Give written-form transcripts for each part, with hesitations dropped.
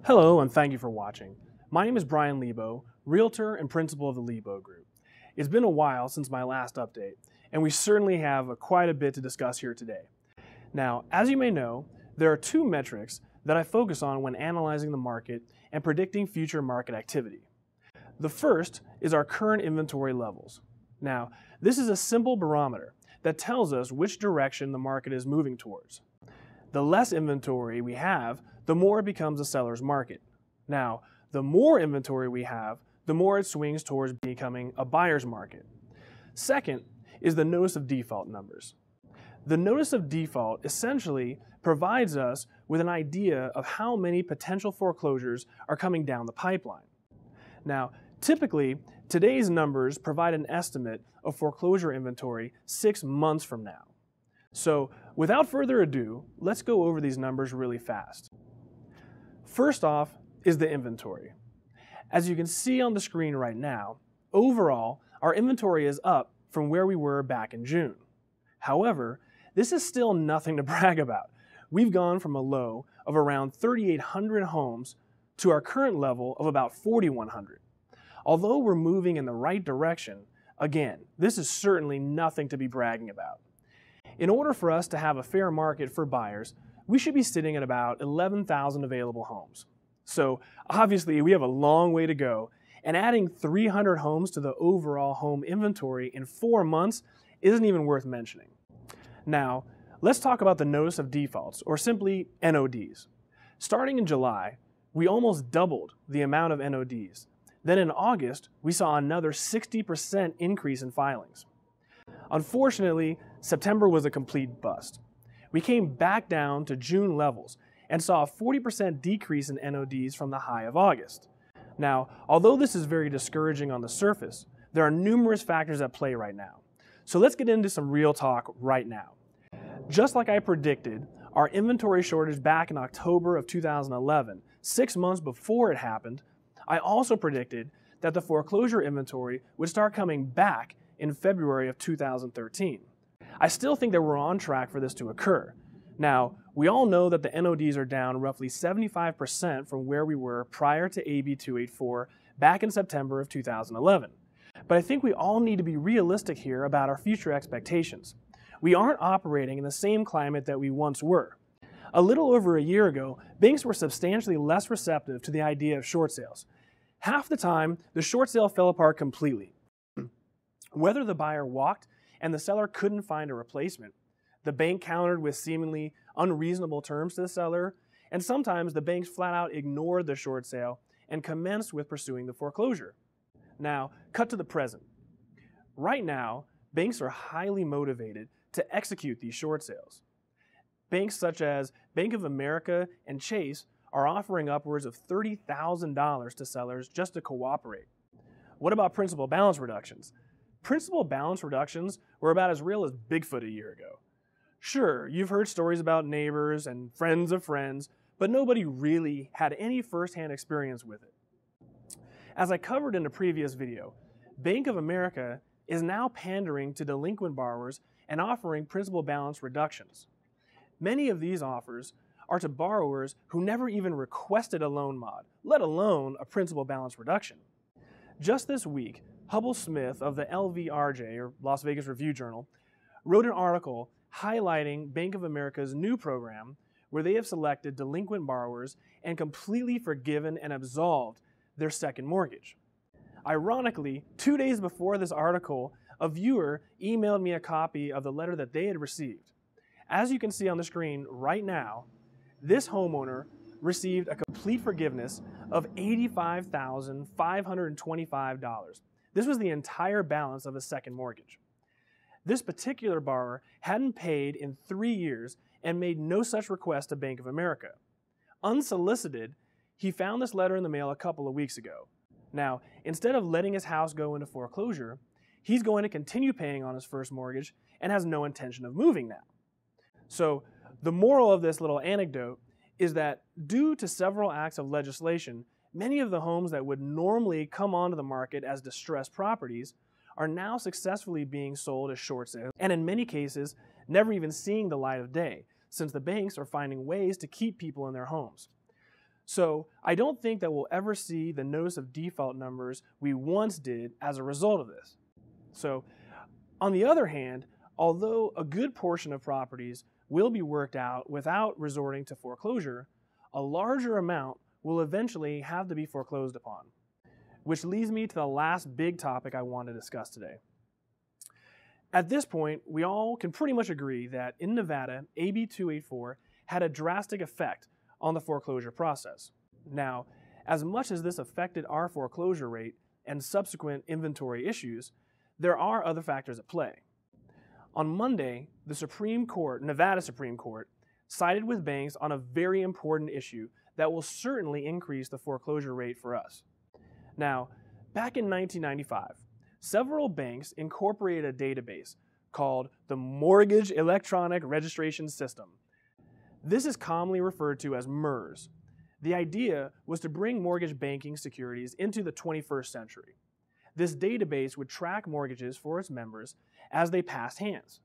Hello and thank you for watching. My name is Bryan, Realtor and Principal of the Lebo Group. It's been a while since my last update, and we certainly have quite a bit to discuss here today. Now, as you may know, there are two metrics that I focus on when analyzing the market and predicting future market activity. The first is our current inventory levels. Now, this is a simple barometer that tells us which direction the market is moving towards. The less inventory we have, the more it becomes a seller's market. Now, the more inventory we have, the more it swings towards becoming a buyer's market. Second is the notice of default numbers. The notice of default essentially provides us with an idea of how many potential foreclosures are coming down the pipeline. Now, typically, today's numbers provide an estimate of foreclosure inventory 6 months from now. So, without further ado, let's go over these numbers really fast. First off is the inventory. As you can see on the screen right now, overall, our inventory is up from where we were back in June. However, this is still nothing to brag about. We've gone from a low of around 3,800 homes to our current level of about 4,100. Although we're moving in the right direction, again, this is certainly nothing to be bragging about. In order for us to have a fair market for buyers, we should be sitting at about 11,000 available homes. So obviously we have a long way to go, and adding 300 homes to the overall home inventory in 4 months isn't even worth mentioning. Now, let's talk about the notice of defaults, or simply NODs. Starting in July, we almost doubled the amount of NODs. Then in August, we saw another 60% increase in filings. Unfortunately, September was a complete bust. We came back down to June levels and saw a 40% decrease in NODs from the high of August. Now, although this is very discouraging on the surface, there are numerous factors at play right now. So let's get into some real talk right now. Just like I predicted, our inventory shortage back in October of 2011, 6 months before it happened, I also predicted that the foreclosure inventory would start coming back in February of 2013. I still think that we're on track for this to occur. Now, we all know that the NODs are down roughly 75% from where we were prior to AB 284 back in September of 2011. But I think we all need to be realistic here about our future expectations. We aren't operating in the same climate that we once were. A little over a year ago, banks were substantially less receptive to the idea of short sales. Half the time, the short sale fell apart completely. Whether the buyer walked and the seller couldn't find a replacement, the bank countered with seemingly unreasonable terms to the seller, and sometimes the banks flat out ignored the short sale and commenced with pursuing the foreclosure. Now, cut to the present. Right now, banks are highly motivated to execute these short sales. Banks such as Bank of America and Chase are offering upwards of $30,000 to sellers just to cooperate. What about principal balance reductions? Principal balance reductions were about as real as Bigfoot a year ago. Sure, you've heard stories about neighbors and friends of friends, but nobody really had any firsthand experience with it. As I covered in a previous video, Bank of America is now pandering to delinquent borrowers and offering principal balance reductions. Many of these offers are to borrowers who never even requested a loan mod, let alone a principal balance reduction. Just this week, Hubble Smith of the LVRJ, or Las Vegas Review-Journal, wrote an article highlighting Bank of America's new program where they have selected delinquent borrowers and completely forgiven and absolved their second mortgage. Ironically, 2 days before this article, a viewer emailed me a copy of the letter that they had received. As you can see on the screen right now, this homeowner received a complete forgiveness of $85,525. This was the entire balance of his second mortgage. This particular borrower hadn't paid in 3 years and made no such request to Bank of America. Unsolicited, he found this letter in the mail a couple of weeks ago. Now, instead of letting his house go into foreclosure, he's going to continue paying on his first mortgage and has no intention of moving now. So, the moral of this little anecdote is that due to several acts of legislation, many of the homes that would normally come onto the market as distressed properties are now successfully being sold as short sales, and in many cases, never even seeing the light of day, since the banks are finding ways to keep people in their homes. So I don't think that we'll ever see the notice of default numbers we once did as a result of this. So on the other hand, although a good portion of properties will be worked out without resorting to foreclosure, a larger amount will eventually have to be foreclosed upon. Which leads me to the last big topic I want to discuss today. At this point, we all can pretty much agree that in Nevada, AB 284 had a drastic effect on the foreclosure process. Now, as much as this affected our foreclosure rate and subsequent inventory issues, there are other factors at play. On Monday, the Nevada Supreme Court, sided with banks on a very important issue that will certainly increase the foreclosure rate for us. Now, back in 1995, several banks incorporated a database called the Mortgage Electronic Registration System. This is commonly referred to as M.E.R.S. The idea was to bring mortgage banking securities into the 21st century. This database would track mortgages for its members as they passed hands.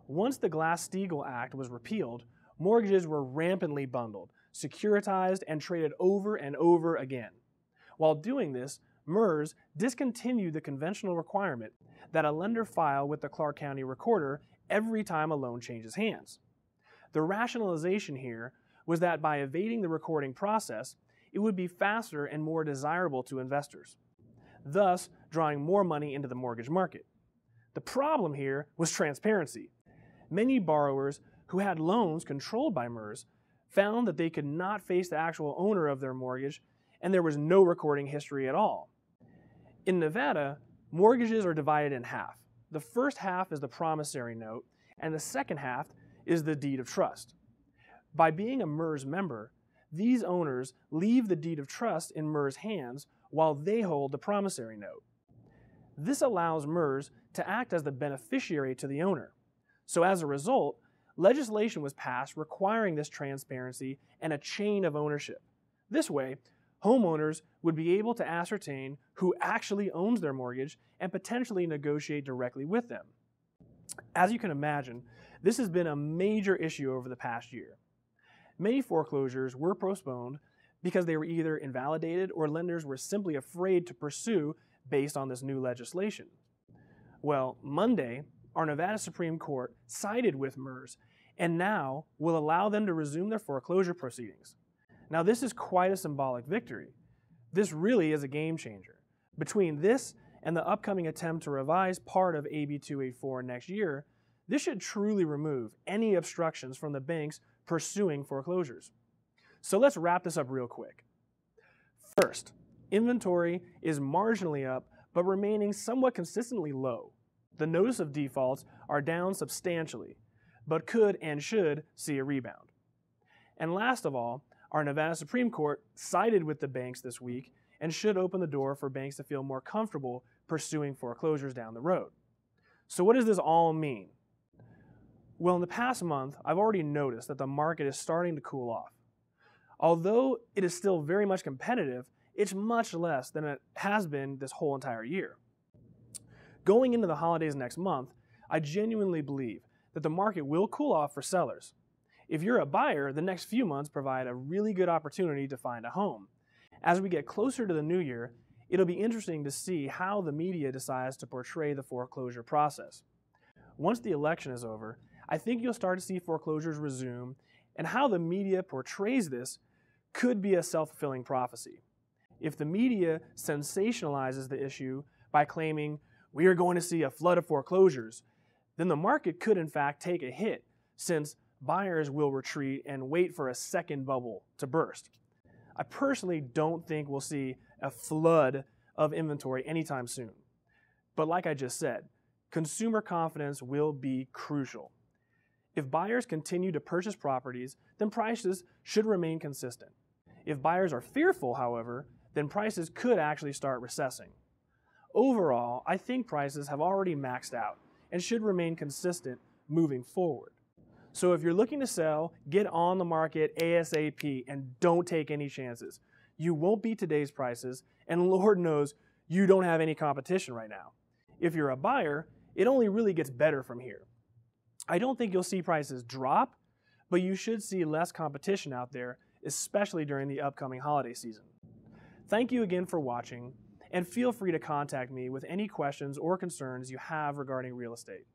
Once the Glass-Steagall Act was repealed, mortgages were rampantly bundled, securitized, and traded over and over again. While doing this, M.E.R.S discontinued the conventional requirement that a lender file with the Clark County Recorder every time a loan changes hands. The rationalization here was that by evading the recording process, it would be faster and more desirable to investors, thus drawing more money into the mortgage market. The problem here was transparency. Many borrowers who had loans controlled by M.E.R.S found that they could not face the actual owner of their mortgage, and there was no recording history at all. In Nevada, mortgages are divided in half. The first half is the promissory note, and the second half is the deed of trust. By being a M.E.R.S member, these owners leave the deed of trust in M.E.R.S hands while they hold the promissory note. This allows M.E.R.S to act as the beneficiary to the owner. So as a result, legislation was passed requiring this transparency and a chain of ownership. This way, homeowners would be able to ascertain who actually owns their mortgage and potentially negotiate directly with them. As you can imagine, this has been a major issue over the past year. Many foreclosures were postponed because they were either invalidated or lenders were simply afraid to pursue based on this new legislation. Well, Monday, our Nevada Supreme Court sided with M.E.R.S and now will allow them to resume their foreclosure proceedings. Now, this is quite a symbolic victory. This really is a game changer. Between this and the upcoming attempt to revise part of AB 284 next year, this should truly remove any obstructions from the banks pursuing foreclosures. So let's wrap this up real quick. First, inventory is marginally up, but remaining somewhat consistently low. The notice of defaults are down substantially, but could and should see a rebound. And last of all, our Nevada Supreme Court sided with the banks this week and should open the door for banks to feel more comfortable pursuing foreclosures down the road. So what does this all mean? Well, in the past month, I've already noticed that the market is starting to cool off. Although it is still very much competitive, it's much less than it has been this whole entire year. Going into the holidays next month, I genuinely believe that the market will cool off for sellers. If you're a buyer, the next few months provide a really good opportunity to find a home. As we get closer to the new year, it'll be interesting to see how the media decides to portray the foreclosure process. Once the election is over, I think you'll start to see foreclosures resume, and how the media portrays this could be a self-fulfilling prophecy. If the media sensationalizes the issue by claiming, "We are going to see a flood of foreclosures," then the market could in fact take a hit, since buyers will retreat and wait for a second bubble to burst. I personally don't think we'll see a flood of inventory anytime soon. But like I just said, consumer confidence will be crucial. If buyers continue to purchase properties, then prices should remain consistent. If buyers are fearful, however, then prices could actually start recessing. Overall, I think prices have already maxed out and should remain consistent moving forward. So if you're looking to sell, get on the market ASAP and don't take any chances. You won't beat today's prices, and Lord knows you don't have any competition right now. If you're a buyer, it only really gets better from here. I don't think you'll see prices drop, but you should see less competition out there, especially during the upcoming holiday season. Thank you again for watching, and feel free to contact me with any questions or concerns you have regarding real estate.